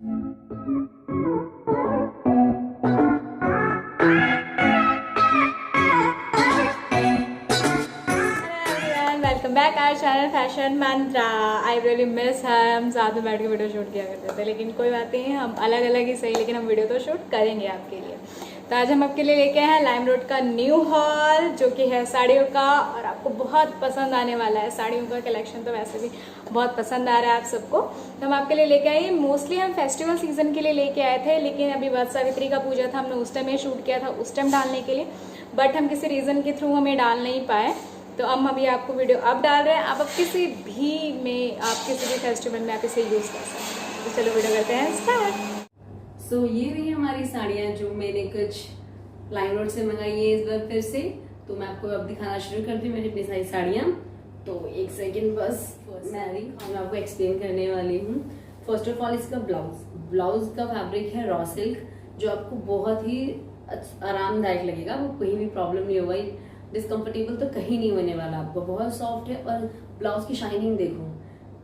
Welcome back our channel fashion mantra. I really miss है, हम साथ में बैठ के वीडियो शूट किया करते थे, लेकिन कोई बात नहीं है, हम अलग अलग ही सही, लेकिन हम वीडियो तो शूट करेंगे आपके लिए। तो आज हम आपके लिए लेके आए हैं लाइम रोड का न्यू हॉल, जो कि है साड़ियों का, और आपको बहुत पसंद आने वाला है। साड़ियों का कलेक्शन तो वैसे भी बहुत पसंद आ रहा है आप सबको, तो हम आपके लिए लेके आए। मोस्टली हम फेस्टिवल सीजन के लिए लेके आए थे, लेकिन अभी वट सावित्री का पूजा था, हमने उस टाइम में शूट किया था, उस टाइम डालने के लिए, बट हम किसी रीजन के थ्रू हमें डाल नहीं पाए। तो हम अभी आपको वीडियो अब डाल रहे हैं। आप किसी भी में, आप किसी भी फेस्टिवल में आप इसे यूज कर सकते हैं। तो चलो वीडियो करते हैं स्टार्ट। सो ये रही हमारी साड़ियाँ जो मैंने कुछ लाइम रोड से मंगाई है इस बार फिर से। तो मैं आपको अब दिखाना शुरू करती हूँ मेरी अपनी सारी साड़ियाँ। तो एक सेकेंड बस, मैं आपको एक्सप्लेन करने वाली हूँ। फर्स्ट ऑफ ऑल इसका ब्लाउज का फैब्रिक है रॉ सिल्क, जो आपको बहुत ही आरामदायक लगेगा। वो कहीं भी प्रॉब्लम नहीं होगा, डिस्कम्फर्टेबल तो कहीं नहीं होने वाला आपको। बहुत सॉफ्ट है और ब्लाउज की शाइनिंग देखो,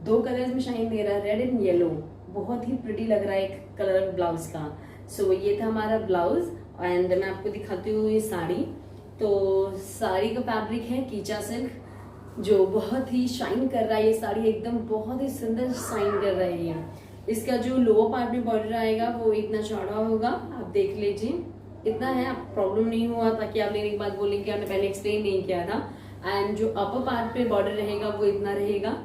2 कलर्स में शाइन दे रहा है, रेड एंड येलो। बहुत ही प्रिटी लग रहा है एक कलर ब्लाउज का। सो ये था हमारा ब्लाउज, एंड मैं आपको दिखाती हूँ ये साड़ी। तो साड़ी का फैब्रिक है कीचा सिल्क, जो बहुत ही शाइन कर रहा है। ये साड़ी एकदम बहुत ही सुंदर शाइन कर रहा है ये। इसका जो लोअर पार्ट में बॉर्डर आएगा वो इतना चौड़ा होगा, आप देख लीजिए, इतना है। आप प्रॉब्लम नहीं हुआ ताकि आप लेने के बाद बोलेंगे कि आपने पहले एक्सप्लेन नहीं किया था। एंड जो अपर पार्ट पे बॉर्डर रहेगा वो इतना रहेगा,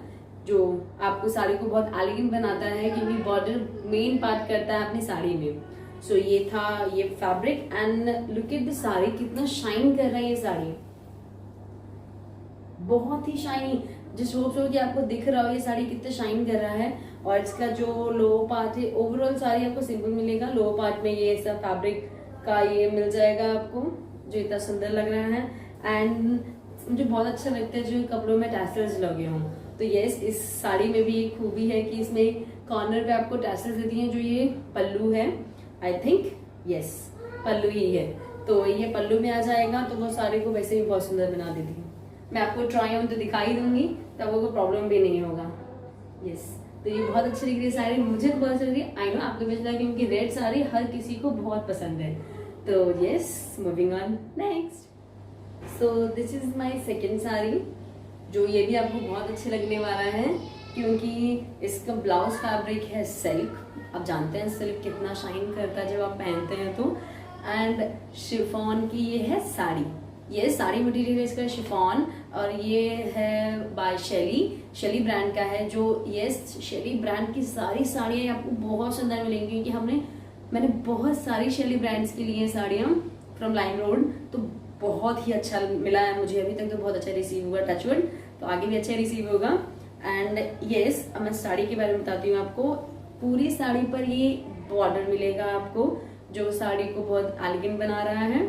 जो आपको साड़ी को बहुत एलिगेंट बनाता है, क्योंकि बॉर्डर मेन पार्ट करता है अपनी साड़ी में। सो ये था ये fabric, and look at the sari, कितना शाइन कर रहा है ये साड़ी, बहुत ही शाइनी। जिस होप कि आपको दिख रहा हो ये साड़ी कितना शाइन कर रहा है। और इसका जो लोअर पार्ट है, ओवरऑल साड़ी आपको सिंपल मिलेगा। लोअर पार्ट में ये ऐसा फैब्रिक का ये मिल जाएगा आपको, जो इतना सुंदर लग रहा है। एंड मुझे बहुत अच्छा लगता है जो कपड़ों में टैसल्स लगे हों। तो यस, इस साड़ी में भी एक खूबी है कि इसमें कॉर्नर पे आपको टैसल्स देती हैं, जो ये पल्लू है, आई थिंक यस पल्लू ही है। तो ये पल्लू में आ जाएगा, तो वो साड़ी को वैसे भी बहुत सुंदर बना देती है। मैं आपको ट्राई ऑन तो दिखाई दूंगी, तब वो कोई प्रॉब्लम भी नहीं होगा। यस, तो ये बहुत अच्छी लग रही है साड़ी, मुझे तो बहुत अच्छी लग रही है। आई नो आपको भी अच्छा लगा, क्योंकि रेड साड़ी हर किसी को बहुत पसंद है। तो yes, moving on next. So this is my second sari, जो ये भी आपको बहुत अच्छे लगने वाला है, क्योंकि इसका ब्लाउज फैब्रिक है सिल्क। आप जानते हैं सिल्क कितना शाइन करता है जब आप पहनते हैं तो। एंड शिफॉन की ये है साड़ी, ये साड़ी मटेरियल है इसका शिफॉन, और ये है बाय शेली ब्रांड का है। जो ये शेली ब्रांड की सारी साड़ियाँ आपको बहुत सुंदर मिलेंगी, क्योंकि मैंने बहुत सारी शेली ब्रांड्स की ली है साड़ियाँ फ्रॉम लाइम रोड, तो बहुत ही अच्छा मिला है मुझे अभी तक। तो बहुत अच्छा रिसीव हुआ, टचवुड, तो आगे भी अच्छा रिसीव होगा। एंड यस, अब मैं साड़ी के बारे में बताती हूँ आपको। पूरी साड़ी पर ये बॉर्डर मिलेगा आपको, जो साड़ी को बहुत एलिगेंट बना रहा है।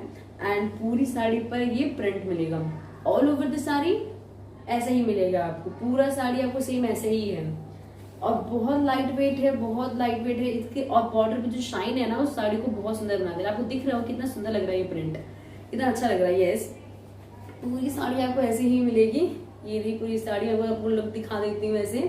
एंड पूरी साड़ी पर ये प्रिंट मिलेगा, ऑल ओवर द साड़ी ऐसा ही मिलेगा आपको। पूरा साड़ी आपको सेम ऐसे ही है, और बहुत लाइट वेट है, बहुत लाइट वेट है इसके। और बॉर्डर पे जो शाइन है ना, उस साड़ी को बहुत सुंदर बना दे रहा है। आपको दिख रहा हो कितना सुंदर लग रहा है ये प्रिंट, कितना अच्छा लग रहा है। यस, पूरी साड़ी आपको ऐसी ही मिलेगी। ये रही पूरी साड़ी, आपको लुक दिखा देती हूँ वैसे।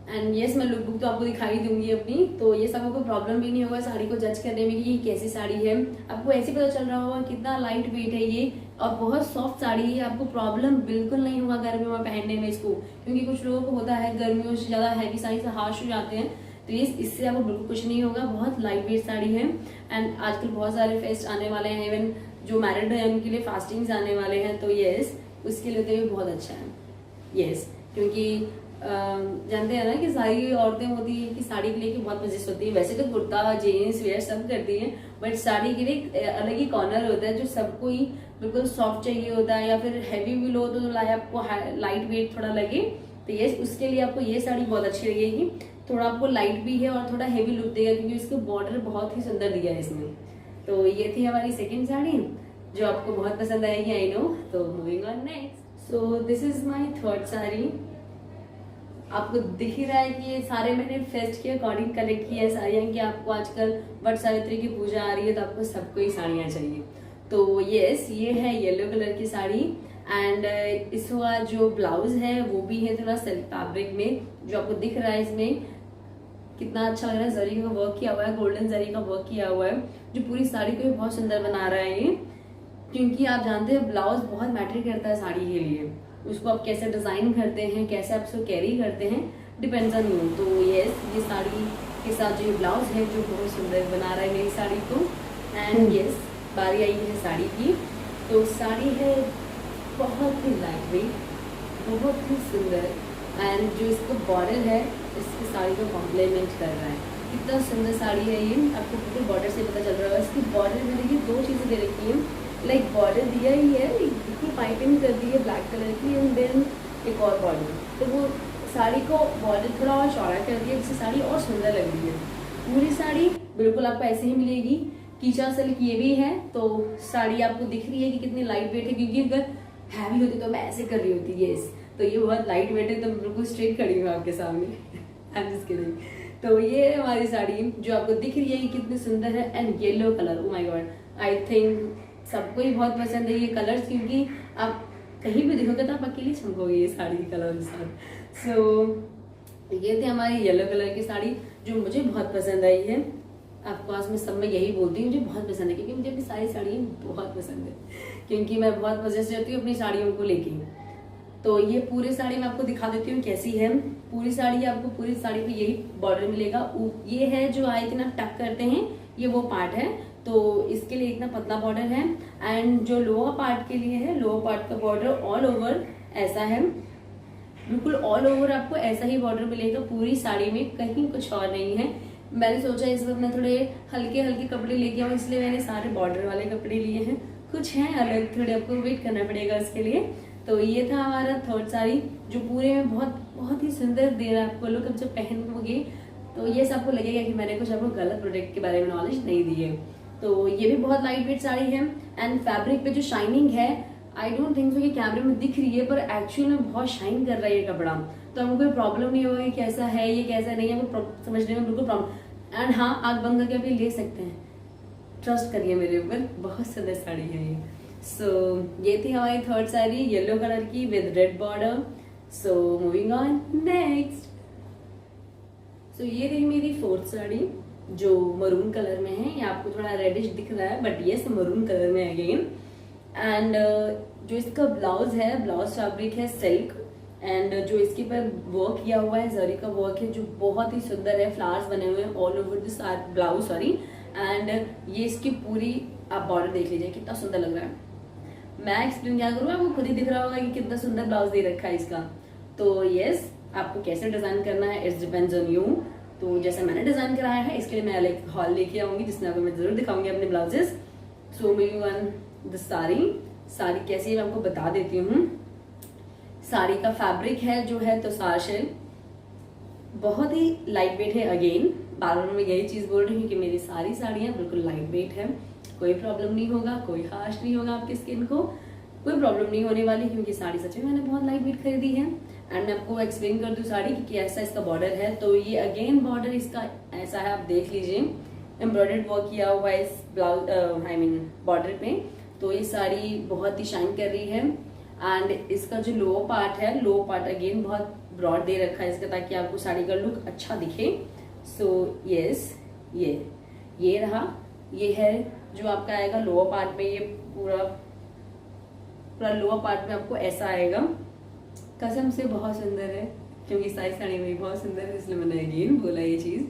एंड यस, मैं लुक बुक तो आपको दिखाई दूंगी अपनी। तो ये सब आपको प्रॉब्लम भी नहीं होगा साड़ी को जज करने में कि ये कैसी साड़ी है। आपको ऐसे पता चल रहा होगा कितना लाइट वेट है ये, और बहुत सॉफ्ट साड़ी है। आपको प्रॉब्लम बिल्कुल नहीं होगा गर्मियों में पहनने में इसको, क्योंकि कुछ लोगों को होता है गर्मियों से ज्यादा हैवी साड़ी से हार्श हो जाते हैं। तो ये इससे आपको बिल्कुल कुछ नहीं होगा, बहुत लाइट वेट साड़ी है। एंड आजकल बहुत सारे फेस्ट आने वाले हैं, इवन जो मैरिड है उनके लिए फास्टिंग्स आने वाले हैं। तो यस, उसके लिए तो ये बहुत अच्छा है। यस, क्योंकि जानते हैं ना कि सारी औरतें होती है कि साड़ी के लिए बहुत पजेस होती है। वैसे तो कुर्ता जीन्स वेयर सब करती हैं, बट साड़ी के लिए अलग ही कॉर्नर होता है, जो सबको ही बिल्कुल सॉफ्ट चाहिए होता है, या फिर हैवी भी लो तो आपको लाइट वेट थोड़ा लगे। तो ये उसके लिए आपको ये साड़ी बहुत अच्छी लगेगी। थोड़ा आपको लाइट भी है और थोड़ा हैवी लुक देगा, क्योंकि इसका बॉर्डर बहुत ही सुंदर दिया है इसमें। तो ये थी हमारी सेकेंड साड़ी, जो आपको बहुत पसंद आएगी, आई नो। तो moving on next. So this is my third sari. आपको दिख ही रहा है कि ये सारे मैंने फेस्ट के अकॉर्डिंग कलेक्ट किया है साड़ियाँ, कि आपको आजकल वट सावित्री की पूजा आ रही है, तो आपको सबको ही साड़ियाँ चाहिए। तो यस, ये है येलो कलर की साड़ी। एंड इसका जो ब्लाउज है वो भी है थोड़ा सिल्क फैब्रिक में, जो आपको दिख रहा है इसमें। कितना अच्छा लग रहा है, जरी का वर्क किया हुआ है, गोल्डन जरी का वर्क किया हुआ है जो पूरी साड़ी को बहुत सुंदर बना रहा है ये। क्योंकि आप जानते हैं ब्लाउज बहुत मैटर करता है साड़ी के लिए, उसको आप कैसे डिजाइन करते हैं, कैसे आप उसको कैरी करते हैं, डिपेंड्स ऑन यू। तो यस, ये साड़ी के साथ जो ब्लाउज है जो बहुत सुंदर बना रहा है मेरी साड़ी को। एंड यस, बारी आई है साड़ी की। तो साड़ी है बहुत ही लाइट वेट, बहुत ही सुंदर, एंड जो इसका बॉर्डर है इसकी साड़ी को कॉम्प्लीमेंट कर रहा है। कितना सुंदर साड़ी है ये, आपको पूरे बॉर्डर से पता चल रहा है। इसकी बॉर्डर में देखिए दो चीज़ें दे रखी हैं, लाइक बॉर्डर दिया ही है, बिल्कुल पाइपिंग कर दी है ब्लैक कलर की, एंड देन एक और बॉर्डर, तो वो साड़ी को बॉर्डर थोड़ा और चौड़ा कर दिया जिससे साड़ी और सुंदर लग रही है। पूरी साड़ी बिल्कुल आपको ऐसे ही मिलेगी। कीचा सिल्क ये भी है, तो साड़ी आपको दिख रही है कि कितनी लाइट वेट है, क्योंकि अगर हैवी होती तो मैं ऐसे कर रही होती, यस, तो ये बहुत लाइट वेट है, तो मैं बिल्कुल स्ट्रेट खड़ी हूँ आपके सामने। I am just kidding. तो ये हमारी साड़ी जो आपको दिख रही है कि कितनी सुंदर है, and yellow colour, oh my God, I think सबको ही बहुत पसंद है ये कलर्स, क्योंकि आप कहीं भी देखोगे तो आप अकेले चमकोगे ये साड़ी के कलर के साथ। सो ये थी हमारी येलो कलर की साड़ी जो मुझे बहुत पसंद आई है। आपको आज मैं सब में यही बोलती हूँ, मुझे बहुत पसंद है, क्योंकि मुझे अपनी सारी साड़ियाँ बहुत पसंद है, क्योंकि मैं बहुत पजेस रहती हूँ अपनी साड़ियों को लेके। तो ये पूरी साड़ी मैं आपको दिखा देती हूँ कैसी है। पूरी साड़ी आपको पूरी साड़ी पे यही बॉर्डर मिलेगा। ये है जो आई थिंक आप टक करते हैं, ये वो पार्ट है, तो इसके लिए इतना पतला बॉर्डर है। एंड जो लोअर पार्ट के लिए है, लोअर पार्ट का बॉर्डर ऑल ओवर ऐसा है, बिल्कुल ऑल ओवर आपको ऐसा ही बॉर्डर मिलेगा पूरी साड़ी में, कहीं कुछ और नहीं है। मैंने सोचा इस वक्त मैं थोड़े हल्के हल्के कपड़े लेके आऊँ, इसलिए मैंने सारे बॉर्डर वाले कपड़े लिए हैं। कुछ हैं अलग, थोड़े आपको वेट करना पड़ेगा इसके लिए। तो ये था हमारा थर्ड साड़ी जो पूरे में बहुत बहुत ही सुंदर दे रहा है आपको लुक। अब जब पहनोगे तो ये सबको लगेगा कि मैंने कुछ आपको गलत प्रोडक्ट के बारे में नॉलेज नहीं दी है। तो ये भी बहुत लाइट वेट साड़ी है, एंड फैब्रिक पे जो शाइनिंग है, आई डोंट थिंक सो कि कैमरे में दिख रही है, पर एक्चुअल में बहुत शाइन कर रहा है ये कपड़ा। तो आपको कोई प्रॉब्लम नहीं होगी कैसा है ये कैसा नहीं है, आपको समझने में बिल्कुल प्रॉब्लम। एंड हाँ, आग बंद करके भी ले सकते हैं, ट्रस्ट करिए मेरे ऊपर, बहुत सुंदर साड़ी है ये। सो ये थी हमारी थर्ड साड़ी येलो कलर की with red border. So moving on next. So ये रही मेरी फोर्थ साड़ी जो मरून कलर में है। ये आपको थोड़ा रेडिश दिख रहा है, बट ये मरून कलर में अगेन। एंड जो इसका ब्लाउज है, ब्लाउज फैब्रिक है सिल्क, एंड जो इसके पर वर्क किया हुआ है जरी का वर्क है जो बहुत ही सुंदर है, फ्लावर्स बने हुए हैं all over this blouse, sorry. And ये इसकी पूरी आप बॉर्डर देख लीजिए कितना सुंदर लग रहा है। मैं एक्सप्लेन क्या करूँ, आपको खुद ही दिख रहा होगा कि कितना सुंदर ब्लाउज दे रखा है इसका। तो यस, आपको कैसे डिजाइन करना है इट्स डिपेंड्स ऑन यू। तो जैसे मैंने डिजाइन कराया है इसके लिए मैं अलग हॉल लेके आऊंगी जिसमें आपको मैं जरूर दिखाऊंगी अपने blouses. So moving on the sari कैसी है मैं आपको बता देती हूँ। साड़ी का फैब्रिक है जो है तो साशेल बहुत ही लाइट वेट है। अगेन बार बार मैं यही चीज बोल रही हूँ कि मेरी सारी साड़ियाँ बिल्कुल लाइट वेट है, कोई प्रॉब्लम नहीं होगा, कोई हार्श नहीं होगा, आपकी स्किन को कोई प्रॉब्लम नहीं होने वाली, क्योंकि साड़ी सच में मैंने बहुत लाइट वेट खरीदी है। एंड मैं आपको एक्सप्लेन कर दूं साड़ी कि कैसा इसका बॉर्डर है। तो ये अगेन बॉर्डर इसका ऐसा है, आप देख लीजिए, एम्ब्रॉयडर्ड वर्क किया हुआ है इस ब्लाउज आई मीन बॉर्डर पे। तो ये साड़ी बहुत ही शाइन कर रही है। एंड इसका जो लोअर पार्ट है, लोअर पार्ट अगेन बहुत ब्रॉड दे रखा है इसका, ताकि आपको साड़ी का लुक अच्छा दिखे। सो यस, ये रहा, ये है जो आपका आएगा लोअर पार्ट में। ये पूरा लोअर पार्ट में आपको ऐसा आएगा। कसम से बहुत सुंदर है, क्योंकि सारी साड़ी मेरी बहुत सुंदर है, इसलिए मैंने अगेन बोला ये चीज,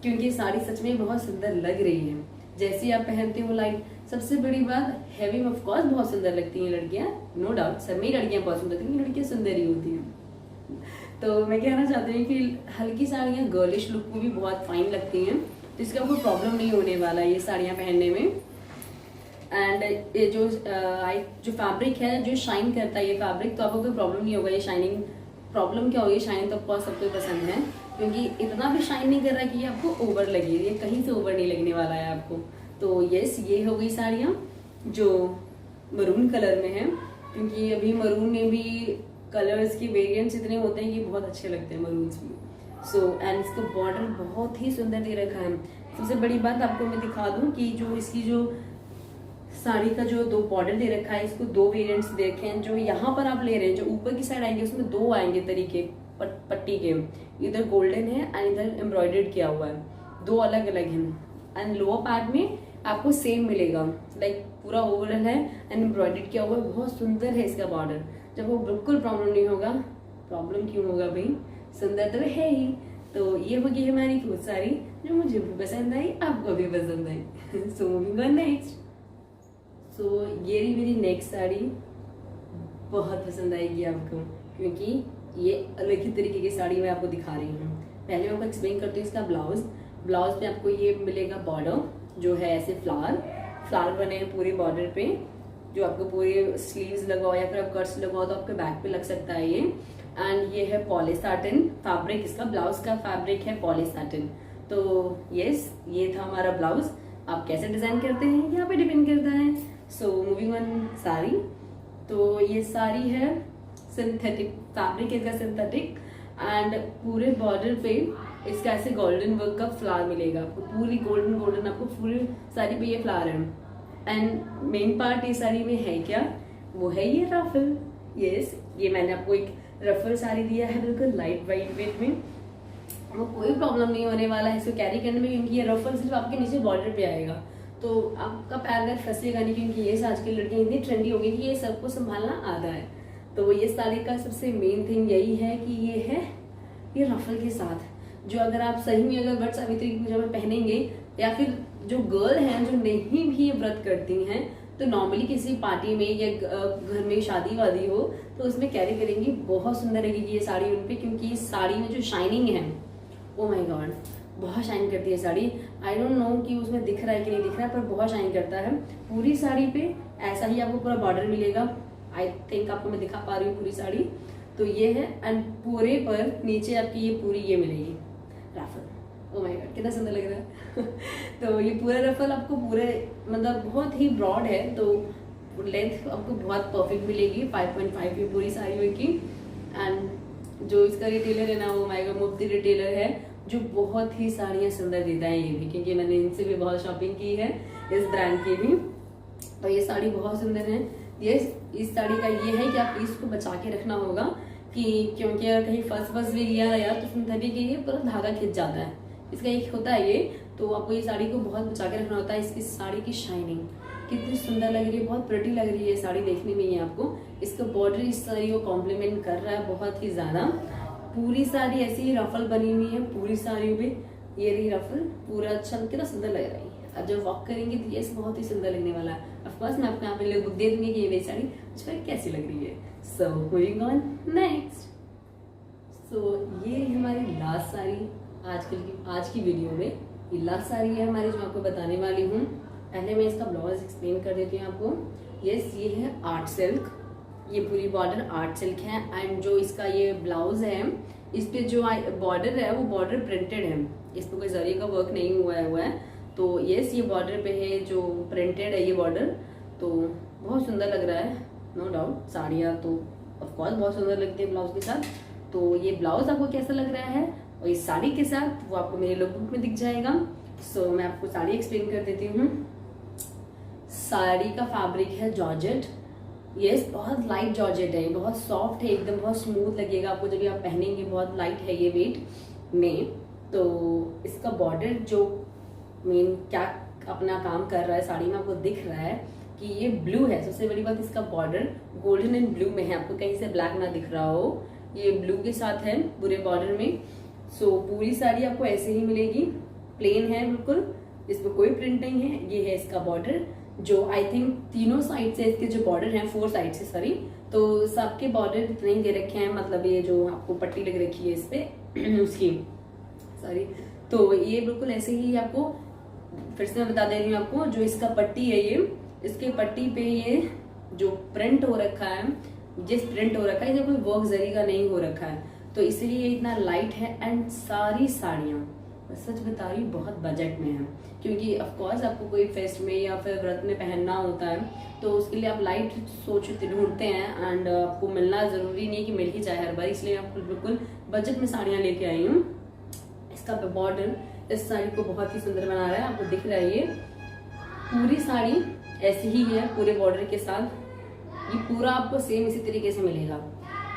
क्योंकि साड़ी सच में बहुत सुंदर लग रही है जैसी आप पहनते हो लाइट। सबसे बड़ी बात, हैवी में ऑफ कोर्स बहुत सुंदर लगती हैं लड़कियां, नो डाउट, सब में लड़कियां बहुत सुंदर लगती हैं, लड़कियां सुंदर ही होती हैं। तो मैं कहना चाहती हूँ कि हल्की साड़ियाँ गर्लिश लुक में भी बहुत फाइन लगती हैं, तो इसका कोई प्रॉब्लम नहीं होने वाला ये साड़ियाँ पहनने में। एंड ये जो फैब्रिक है जो शाइन करता है ये फैब्रिक, तो आपको कोई प्रॉब्लम नहीं होगा। ये शाइनिंग प्रॉब्लम क्या होगी, शाइनिंग तो ऑफकोर्स सबको पसंद है, क्योंकि इतना भी शाइन नहीं कर रहा कि ये आपको ओवर लगे, ये कहीं से ओवर नहीं लगने वाला है आपको। तो यस, ये हो गई साड़ियाँ जो मरून कलर में है, क्योंकि अभी मरून में भी कलर्स के वेरिएंट्स इतने होते हैं कि बहुत अच्छे लगते हैं मरून्स में। सो एंड इसका बॉर्डर बहुत ही सुंदर दे रखा है। सबसे बड़ी बात आपको मैं दिखा दूं कि जो इसकी जो साड़ी का जो दो बॉर्डर दे रखा है, इसको दो वेरिएंट्स देखे हैं। जो यहाँ पर आप ले रहे हैं, जो ऊपर की साइड आएंगे उसमें दो आएंगे तरीके पट्टी के, इधर गोल्डन है एंड इधर एम्ब्रॉयडर्ड किया हुआ है, दो अलग अलग हैं। एंड लोअर पार्ट में आपको सेम मिलेगा, लाइक पूरा ओवरऑल है एंड एम्ब्रॉयडर्ड किया हुआ है, बहुत सुंदर है इसका बॉर्डर। जब वो बिल्कुल प्रॉब्लम नहीं होगा, प्रॉब्लम क्यों होगा भाई, सुंदर तो है ही। तो ये होगी हमारी फूड साड़ी जो मुझे भी पसंद आई, आपको भी पसंद आई। So moving on next. So ये रही मेरी नेक्स्ट साड़ी, बहुत पसंद आएगी आपको क्योंकि ये अलग ही तरीके की साड़ी मैं आपको दिखा रही हूँ। पहले मैं आपको एक्सप्लेन करती हूँ इसका ब्लाउज। ब्लाउज में आपको ये मिलेगा बॉर्डर जो है ऐसे फ्लावर बने हैं पूरे बॉर्डर पे, जो आपको पूरे स्लीव्स लगाओ या फिर आप कर्ट्स लगाओ तो आपके बैक पे लग सकता है ये। एंड ये है पॉलीसाटिन फैब्रिक, इसका ब्लाउज का फैब्रिक है पॉलीसाटिन। तो यस, ये था हमारा ब्लाउज। आप कैसे डिजाइन करते हैं यहाँ पे डिपेंड करता है। So moving on sari. तो ये साड़ी है सिंथेटिक फैब्रिक, इसका सिंथेटिक एंड पूरे बॉर्डर पे इसका ऐसे गोल्डन वर्क का फ्लावर मिलेगा आपको, पूरी गोल्डन आपको पूरी साड़ी पे ये फ्लावर है। एंड मेन पार्ट ये साड़ी में है क्या, वो है ये रफल। यस, ये मैंने आपको एक रफल साड़ी दिया है, बिल्कुल लाइट वेट में, वो कोई प्रॉब्लम नहीं होने वाला है इसको कैरी करने में, क्योंकि ये रफल सिर्फ आपके नीचे बॉर्डर पे आएगा तो आपका पैर वैर फंसेगा नहीं, क्योंकि ये आज की लड़कियां इतनी ट्रेंडी हो गई कि ये सबको संभालना आता है। तो ये साड़ी का सबसे मेन थिंग यही है कि ये है ये रफल के साथ, जो अगर आप सही में अगर वट सावित्री की पूजा में पहनेंगे या फिर जो गर्ल हैं जो नहीं भी ये व्रत करती हैं तो नॉर्मली किसी पार्टी में या घर में शादी वादी हो तो उसमें कैरी करेंगी, बहुत सुंदर लगेगी ये साड़ी उन पे, क्योंकि इस साड़ी में जो शाइनिंग है, ओ माय गॉड, बहुत शाइन करती है साड़ी। आई डोंट नो कि उसमें दिख रहा है कि नहीं दिख रहा है, पर बहुत शाइन करता है। पूरी साड़ी पे ऐसा ही आपको पूरा बॉर्डर मिलेगा। आई थिंक आपको मैं दिखा पा रही हूँ पूरी साड़ी, तो ये है। एंड पूरे पर नीचे आपकी ये पूरी ये मिलेगी रफल। ओ माय गॉड, कितना सुंदर लग रहा है। तो ये पूरा रफल आपको पूरे मतलब बहुत ही ब्रॉड है, तो लेंथ आपको बहुत परफेक्ट मिलेगी। 5.5 की पूरी साड़ी की। एंड जो इसका रिटेलर है ना, वो माय गॉड मुफ्ती रिटेलर है, जो बहुत ही साड़ियाँ सुंदर देता है ये भी, क्योंकि मैंने इनसे भी बहुत शॉपिंग की है, इस ब्रांड की भी। और ये साड़ी बहुत सुंदर है। ये इस साड़ी का ये है कि आप इसको बचा के रखना होगा, कि क्योंकि अगर कहीं फंस भी गया यार तो सिंथेटिक ये पूरा धागा खिंच जाता है, इसका एक होता है ये। तो आपको ये साड़ी को बहुत बचा के रखना होता है। इसकी साड़ी की शाइनिंग कितनी सुंदर लग रही है, बहुत प्रिटी लग रही है ये साड़ी देखने में ही आपको। इसका बॉर्डर इस साड़ी को कॉम्प्लीमेंट कर रहा है बहुत ही ज्यादा। पूरी साड़ी ऐसी ही रफल बनी हुई है, पूरी साड़ी में ये रही रफल, पूरा अच्छा कितना सुंदर लग रही है। अब जब वॉक करेंगे तो ये बहुत ही सुंदर लगने वाला है। ऑफकोर्स मैं आपको यहाँ पे लोग दे दूंगी कि ये मेरी साड़ी मुझ पर कैसी लग रही है। So moving on next. So ये हमारी लास्ट साड़ी आज की वीडियो में, ये लास्ट साड़ी है हमारी जो आपको बताने वाली हूँ। पहले मैं इसका ब्लाउज एक्सप्लेन कर देती हूँ आपको। यस, ये है आर्ट सिल्क, ये पूरी बॉर्डर आर्ट सिल्क है। एंड जो इसका ये ब्लाउज है, इस पे जो बॉर्डर है वो बॉर्डर प्रिंटेड है, इस पे कोई जरी का वर्क नहीं हुआ है। तो यस, ये बॉर्डर पे है जो प्रिंटेड है ये बॉर्डर, तो बहुत सुंदर लग रहा है, नो डाउट। साड़ियाँ तो ऑफकोर्स बहुत सुंदर लगती है ब्लाउज के साथ। तो ये ब्लाउज आपको कैसा लग रहा है और इस साड़ी के साथ वो आपको मेरे लुक में दिख जाएगा। सो मैं आपको साड़ी एक्सप्लेन कर देती हूँ। साड़ी का फैब्रिक है जॉर्जेट। यस, बहुत लाइट जॉर्जेट है, बहुत सॉफ्ट है, एकदम बहुत स्मूथ लगेगा आपको जब आप पहनेंगे, बहुत लाइट है ये वेट में। तो इसका बॉर्डर जो मेन क्या अपना काम कर रहा है साड़ी में आपको दिख रहा है कि ये ब्लू है। सबसे बड़ी बात, इसका बॉर्डर गोल्डन एंड ब्लू में है, आपको कहीं से ब्लैक ना दिख रहा हो, ये ब्लू के साथ है पूरे बॉर्डर में। सो पूरी साड़ी आपको ऐसे ही मिलेगी, प्लेन है बिल्कुल, इसमें कोई प्रिंट नहीं है। ये है इसका बॉर्डर, जो आई थिंक तीनों साइड से इसके जो बॉर्डर हैं, 4 साइड से सॉरी, तो सबके बॉर्डर इतने ही दे रखे हैं, मतलब ये जो आपको पट्टी लग रखी है इस पे उसकी सॉरी। तो ये बिल्कुल ऐसे ही आपको फिर से मैं बता दे रही हूँ आपको, जो इसका पट्टी है ये, इसके पट्टी पे ये जो प्रिंट हो रखा है, जिस प्रिंट हो रखा है, ये कोई वर्क जरी का नहीं हो रखा है, तो इसलिए ये इतना लाइट है। एंड सारी साड़ियाँ सच बता रही हूँ बहुत बजट में है, क्योंकि ऑफकोर्स आपको कोई फेस्ट में या फिर व्रत में पहनना होता है तो उसके लिए आप लाइट सोचते ढूंढते हैं, एंड आपको मिलना जरूरी नहीं है कि मिल ही जाए हर बार, इसलिए आपको बिल्कुल बजट में साड़ियाँ लेके आई हूँ। इसका बॉर्डर इस साड़ी को बहुत ही सुंदर बना रहा है, आपको दिख रहा है ये पूरी साड़ी ऐसी ही है पूरे बॉर्डर के साथ, ये पूरा आपको सेम इसी तरीके से मिलेगा।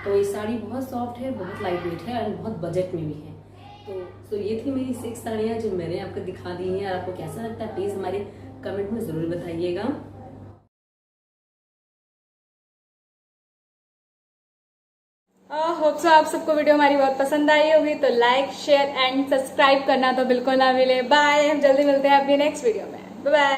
तो ये साड़ी बहुत सॉफ्ट है, बहुत लाइट वेट है, एंड बहुत बजट में भी है। तो ये थी मेरी 6 साड़ियाँ जो मैंने आपको दिखा दी हैं, और आपको कैसा लगता है प्लीज हमारे कमेंट में जरूर बताइएगा। होप सो आप सबको वीडियो हमारी बहुत पसंद आई होगी, तो लाइक शेयर एंड सब्सक्राइब करना तो बिल्कुल ना मिले। बाय, जल्दी मिलते हैं अपनी नेक्स्ट वीडियो में। Bye bye.